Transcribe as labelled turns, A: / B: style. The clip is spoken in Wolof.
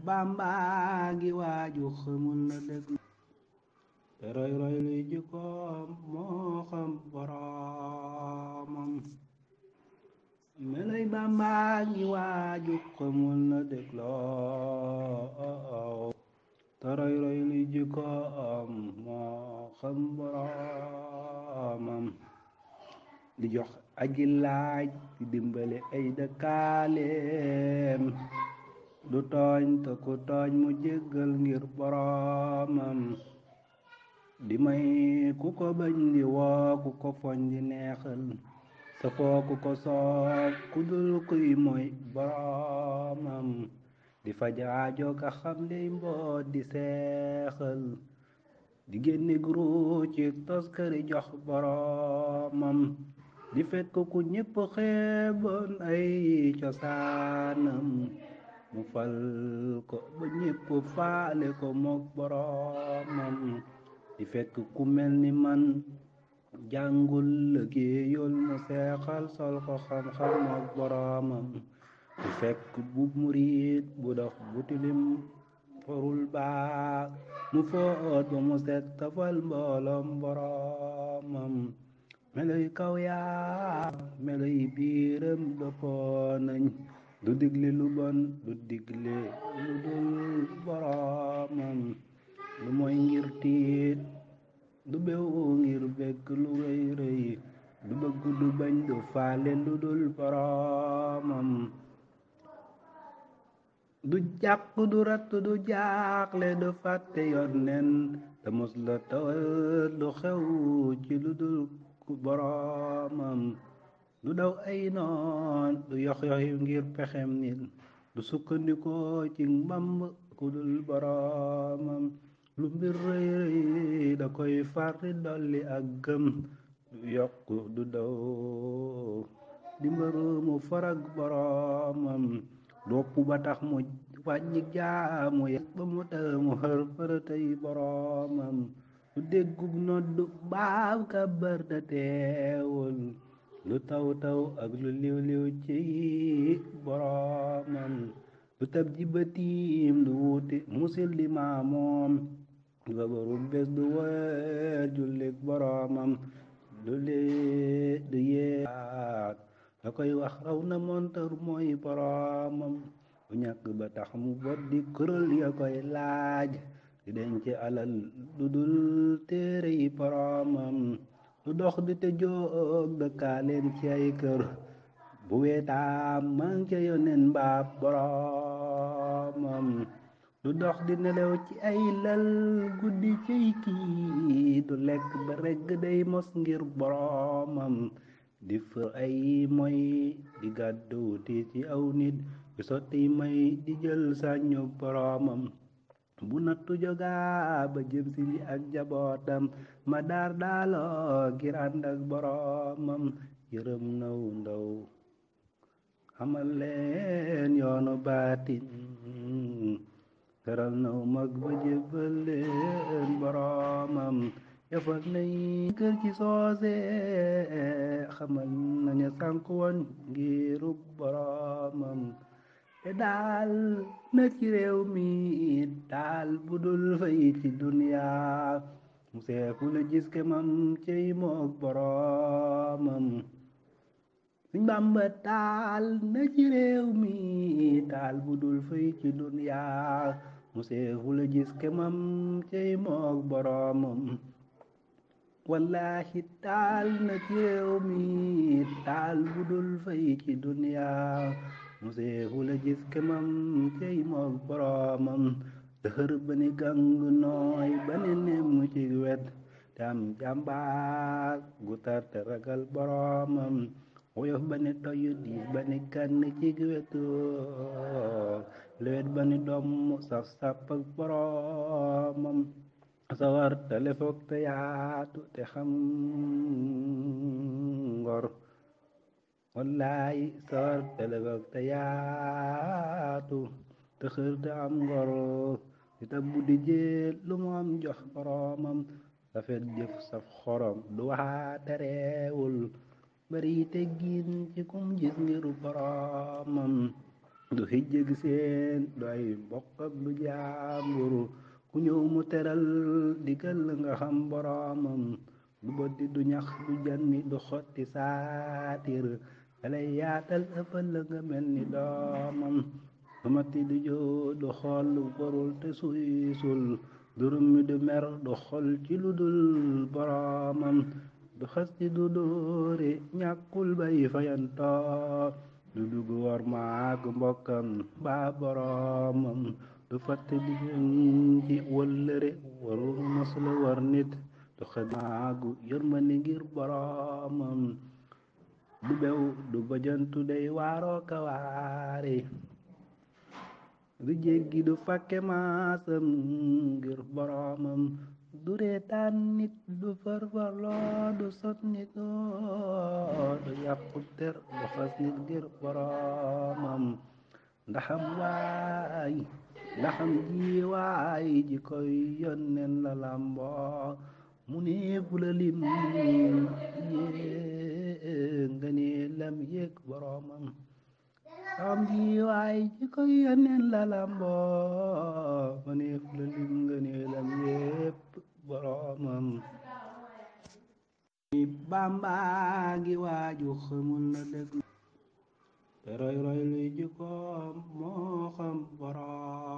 A: Bamba ngi waaju xamul na dëgg te roy roy luy jikkoom moo xam boroomam melay Bamba ngi waaju xamul na dëgg loo te roy roy luy jikkoom moo xam boroomam di jox aji laaj di dimbale ay dëkkaaleem du tooñ te ku tooñ mu jéggal ngir boroomam di may ku ko bañ di woo ku ko foñ di neexal sa foo ku ko soob ku dul kuy mooy boroomam di faj aajo ka xam ley mboot di seexal di génne guru ci toskari jox boroomam di fekk ku ñépp xeeboon ay cosaanam mu fal ko ba ñépp faale ko mook boroomam di fekk ku mel ni man jàngul liggéeyul mu seexal sol ko xam-xam mook boroomam di fekk bu murit bu dox bu tilim forul baa mu foot ba mu set tafal mbooloom boroomam meloy kaw yaa meloy biiram dëppoo nañ du digle lu bon du digle lu dul boroomam lu mooy ngir tiit du bew ngir bekk lu rëy rëy du bëgg du bañ du faale lu dul boroomam du jàq du ratt du jaaxle du fàtte yonnen te mos la tawal du xew ci lu dul ku boroomam du daw ay noon du yox yoxi ngir pexem nit du sukkandikoo ci mbamb ku dul boroomam lu mbir rëy rëy da koy farti dolli ak gëm du yokk du daw di mbëru mu farag boroomam dopp ba tax mu wàññi jaamu ya ba mu ta mu xër fërëtay boroomam du déggub noddu baaw kabar da teewul lu taw taw ak lu liw liw ci boroomam du tab ji bëtiim du wuti musil di maamoom du babaru bés du weer jullik boroomam du lee du yeeyaat da koy wax raw na montar mooy boroomam bu ñàkk ba tax mu bot di kuréel ya koy laaj di denc alal du dul téere yi boroomam du dox di te jóog dëkkaaleen ci ay kër bu weetaam man ca yonen mbaab boroomam du dox di nelew ci ay lal guddi ciy kii du lekk ba regg day mos ngir boroomam di fër ay moy di gàddu ti ci aw nit di sotti may di jël sañu boroomam bu nattu jogaa ba jëm si li ak jabootam ma daar daaloo ngir ànd ak boroomam yërëm naw ndaw xamal leen yoonu baatin teral naw mag ba jébbal leen boroomam yafal nay kër ci soose xamal nañu sànk woon ngirub boroomam te daal na ci réew mi daal bu dul fay ci duniyaa mu seefu la gis kemam cey mook boroomam Sëñ Bamba taal na ci réew mi taal bu dul fay ci duniyaa mu seefu la gis kemam cey mook boroomam wallahi taal na ci réew mi taal bu dul fay ci duniyaa mu seefu la gis kemam cey mook boroomam dëxër ba ni gang nooy ba ne nemm ci wet te am jàmbaar gu tar te ragal boroomam woyof ba ni toyu diis ba ni gann ci wetu lewet ba ni doom saf sàpp ak boroomam sawar te lefoog te yaatu te xam ngor wallaay sawar te lefoog te yaatu te xër te am ngor di tabbu di jël lu mu am jox boroomam rafet jëf saf xorom du waxaa tereewul bari teggin ci kum gis ngiru boroomam du xijjëg seen du ay mbokkab du jaamburu ku ñëw mu teral digal nga xam boroomam du boddi du ñax du janni du xotti saatir dalay yaatal ëppal la nga mel ni doomam du matti du joo du xool lu borul te suysul du rummi du mer du xol ci lu dul boroomam du xasti du dóore ñàkkul bay fayantoo du dugg war maak mbokkam baa boroomam du fàtte di ci wëllëre warul mos la war nit du xamaagu yërmande ngir boroomam du bew du bajantu day waaroo kawaare du jéggi du fàkke maasam ngir boroomam du reetaan nit du farfarloo du sot nit du yàqu der du xas nit ngir boroomam ndaxam ji waay ji koy yonnen la làmboo mu ne fu la lim yée nga ne lam yéeg boroomam ndaxam ji waay ji koy yonnen la làmboo mu ne fu la lim nga ne lam yépp boroomam Bamba gi waaju xamul na dëgg te roy luy jikkoom moo xam boroom